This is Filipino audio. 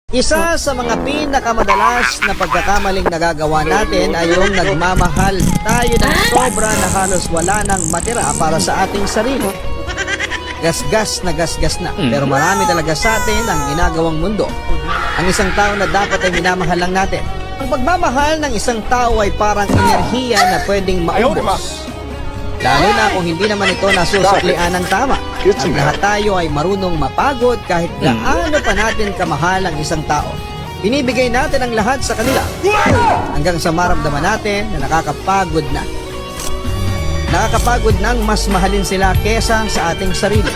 Isa sa mga pinakamadalas na pagkakamaling nagagawa natin ay yung nagmamahal tayo ng sobra na halos wala nang matira para sa ating sarili. Gasgas na, pero marami talaga sa atin ang ginagawang mundo. Ang isang tao na dapat ay minamahal lang natin. Ang pagmamahal ng isang tao ay parang enerhiya na pwedeng maubos. Lalo na kung hindi naman ito nasusuklian ng tama. At lahat tayo ay marunong mapagod kahit gaano pa natin kamahal ang isang tao. Binibigay natin ang lahat sa kanila hanggang sa maramdaman natin na nakakapagod na. Nakakapagod nang mas mahalin sila kesa sa ating sarili.